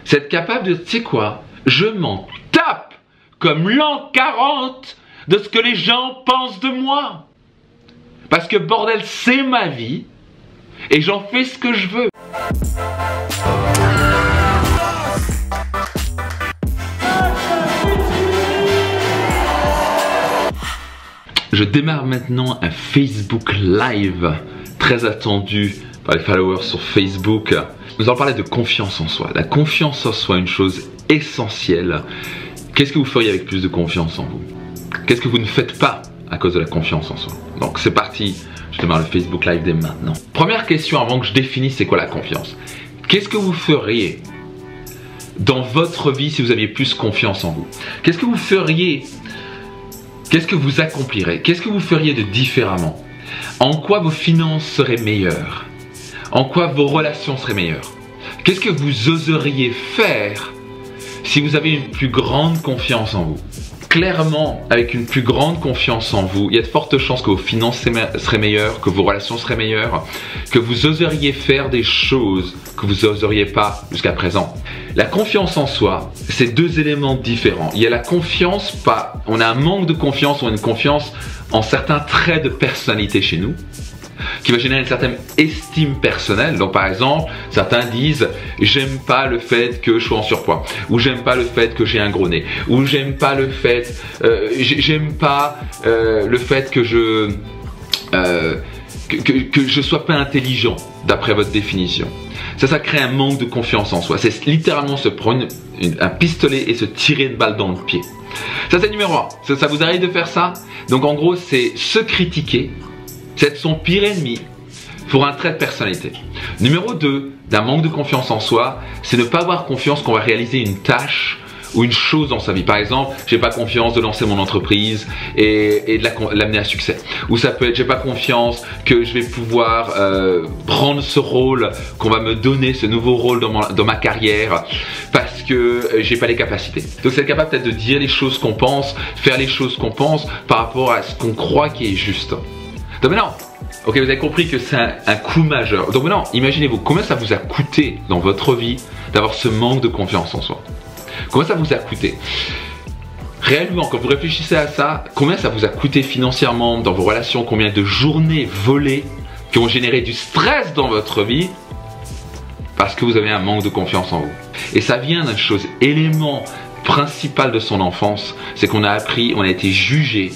C'est être capable de, tu sais quoi, je m'en tape comme l'an 40 de ce que les gens pensent de moi. Parce que bordel, c'est ma vie et j'en fais ce que je veux. Je démarre maintenant un Facebook Live très attendu par les followers sur Facebook. Nous allons parler de confiance en soi. La confiance en soi est une chose essentielle. Qu'est-ce que vous feriez avec plus de confiance en vous? Qu'est-ce que vous ne faites pas à cause de la confiance en soi? Donc c'est parti, je démarre le Facebook Live dès maintenant. Première question avant que je définisse c'est quoi la confiance. Qu'est-ce que vous feriez dans votre vie si vous aviez plus confiance en vous? Qu'est-ce que vous feriez? Qu'est-ce que vous accomplirez? Qu'est-ce que vous feriez de différemment? En quoi vos finances seraient meilleures? En quoi vos relations seraient meilleures? Qu'est-ce que vous oseriez faire si vous avez une plus grande confiance en vous? Clairement, avec une plus grande confiance en vous, il y a de fortes chances que vos finances seraient meilleures, que vos relations seraient meilleures, que vous oseriez faire des choses que vous n'oseriez pas jusqu'à présent. La confiance en soi, c'est deux éléments différents. Il y a la confiance, on a un manque de confiance ou une confiance en certains traits de personnalité chez nous, qui va générer une certaine estime personnelle. Donc par exemple, certains disent j'aime pas le fait que je sois en surpoids, ou j'aime pas le fait que j'ai un gros nez, ou j'aime pas le fait que je sois pas intelligent d'après votre définition. Ça crée un manque de confiance en soi. C'est littéralement se prendre un pistolet et se tirer une balle dans le pied. Ça c'est numéro 1. Ça vous arrive de faire ça? Donc en gros c'est se critiquer, c'est être son pire ennemi pour un trait de personnalité. Numéro 2, d'un manque de confiance en soi, c'est ne pas avoir confiance qu'on va réaliser une tâche ou une chose dans sa vie. Par exemple, j'ai pas confiance de lancer mon entreprise et de l'amener à succès. Ou ça peut être, j'ai pas confiance que je vais pouvoir prendre ce rôle qu'on va me donner, ce nouveau rôle dans ma carrière, parce que j'ai pas les capacités. Donc c'est être capable peut-être de dire les choses qu'on pense, faire les choses qu'on pense par rapport à ce qu'on croit qui est juste. Donc maintenant, ok, vous avez compris que c'est un coup majeur. Donc maintenant, imaginez-vous combien ça vous a coûté dans votre vie d'avoir ce manque de confiance en soi. Combien ça vous a coûté? Réellement, quand vous réfléchissez à ça, combien ça vous a coûté financièrement dans vos relations? Combien de journées volées qui ont généré du stress dans votre vie parce que vous avez un manque de confiance en vous? Et ça vient d'une chose, élément principal de son enfance, c'est qu'on a appris, on a été jugé,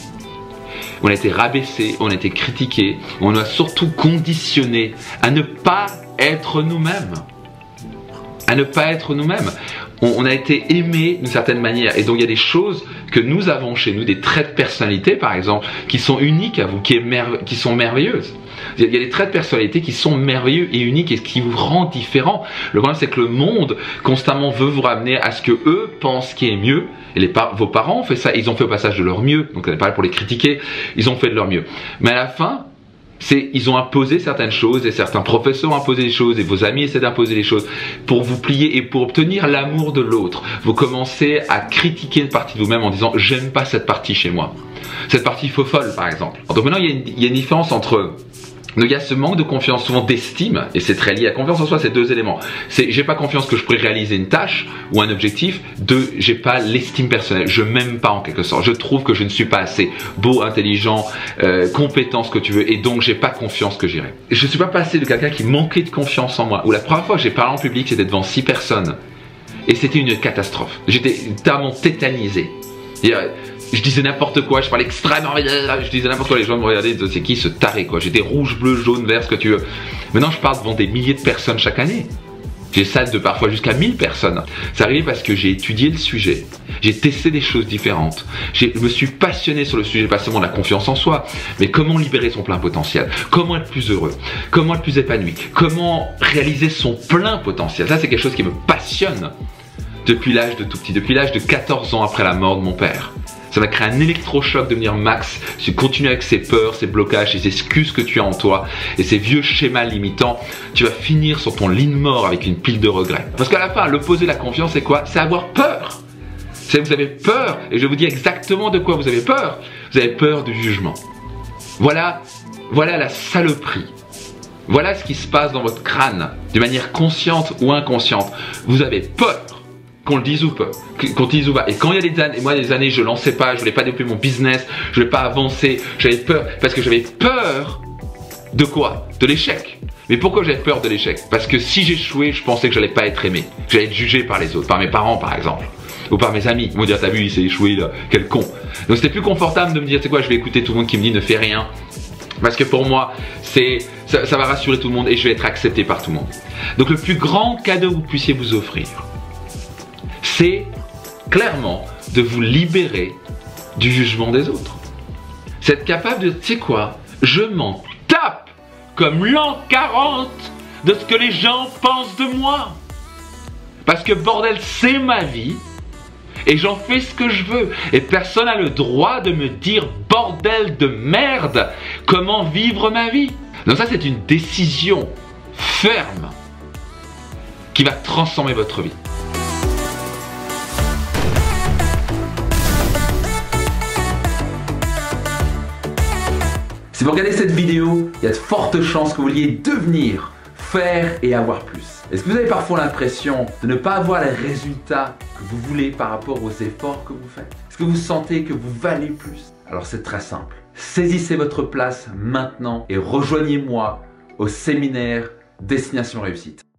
on a été rabaissé, on a été critiqué, on a surtout conditionné à ne pas être nous-mêmes. À ne pas être nous-mêmes. On a été aimé d'une certaine manière. Et donc il y a des choses que nous avons chez nous, des traits de personnalité par exemple, qui sont uniques à vous, qui sont merveilleuses. Il y a des traits de personnalité qui sont merveilleux et uniques et ce qui vous rend différent. Le problème c'est que le monde constamment veut vous ramener à ce que eux pensent qui est mieux. Et vos parents ont fait ça, ils ont fait au passage de leur mieux. Donc on n'est pas là pour les critiquer, ils ont fait de leur mieux. Mais à la fin, ils ont imposé certaines choses et certains professeurs ont imposé des choses et vos amis essaient d'imposer des choses pour vous plier et pour obtenir l'amour de l'autre. Vous commencez à critiquer une partie de vous-même en disant j'aime pas cette partie chez moi. Cette partie faux folle par exemple. Donc maintenant il y a une différence entre... Donc il y a ce manque de confiance, souvent d'estime, et c'est très lié à confiance en soi, c'est deux éléments. C'est j'ai pas confiance que je pourrais réaliser une tâche ou un objectif. Deux, j'ai pas l'estime personnelle, je m'aime pas en quelque sorte. Je trouve que je ne suis pas assez beau, intelligent, compétent, ce que tu veux, et donc j'ai pas confiance que j'irai. Je suis pas passé de quelqu'un qui manquait de confiance en moi, où la première fois que j'ai parlé en public, c'était devant 6 personnes, et c'était une catastrophe. J'étais tellement tétanisé. Je disais n'importe quoi, je parlais extrêmement, je disais n'importe quoi, les gens me regardaient, c'est qui ce taré quoi, j'étais rouge, bleu, jaune, vert, ce que tu veux. Maintenant je parle devant des milliers de personnes chaque année. J'ai salles de parfois jusqu'à 1000 personnes. C'est arrivé parce que j'ai étudié le sujet, j'ai testé des choses différentes, je me suis passionné sur le sujet, pas seulement de la confiance en soi, mais comment libérer son plein potentiel, comment être plus heureux, comment être plus épanoui, comment réaliser son plein potentiel. Ça c'est quelque chose qui me passionne depuis l'âge de tout petit, depuis l'âge de 14 ans après la mort de mon père. Ça va créer un électrochoc de devenir max. Si tu continues avec ces peurs, ces blocages, ces excuses que tu as en toi et ces vieux schémas limitants, tu vas finir sur ton lit de mort avec une pile de regrets. Parce qu'à la fin, l'opposé de la confiance, c'est quoi? C'est avoir peur. C'est vous avez peur, et je vais vous dire exactement de quoi vous avez peur. Vous avez peur du jugement. Voilà la saloperie. Voilà ce qui se passe dans votre crâne, de manière consciente ou inconsciente. Vous avez peur qu'on le dise ou pas, qu'on le dise ou pas. Et quand il y a des années, moi des années, je lançais pas, je voulais pas développer mon business, je voulais pas avancer, j'avais peur, parce que j'avais peur de quoi? De l'échec. Mais pourquoi j'avais peur de l'échec? Parce que si j'échouais, je pensais que j'allais pas être aimé, que j'allais être jugé par les autres, par mes parents par exemple, ou par mes amis. Ils vont dire, t'as vu, il s'est échoué là, quel con. Donc c'était plus confortable de me dire, tu sais quoi, je vais écouter tout le monde qui me dit ne fais rien. Parce que pour moi, ça va rassurer tout le monde et je vais être accepté par tout le monde. Donc le plus grand cadeau que vous puissiez vous offrir, c'est clairement de vous libérer du jugement des autres. C'est être capable de, tu sais quoi, je m'en tape comme l'an 40 de ce que les gens pensent de moi. Parce que bordel, c'est ma vie et j'en fais ce que je veux. Et personne n'a le droit de me dire bordel de merde comment vivre ma vie. Donc ça, c'est une décision ferme qui va transformer votre vie. Si vous regardez cette vidéo, il y a de fortes chances que vous vouliez devenir, faire et avoir plus. Est-ce que vous avez parfois l'impression de ne pas avoir les résultats que vous voulez par rapport aux efforts que vous faites? Est-ce que vous sentez que vous valez plus? Alors c'est très simple. Saisissez votre place maintenant et rejoignez-moi au séminaire Destination Réussite.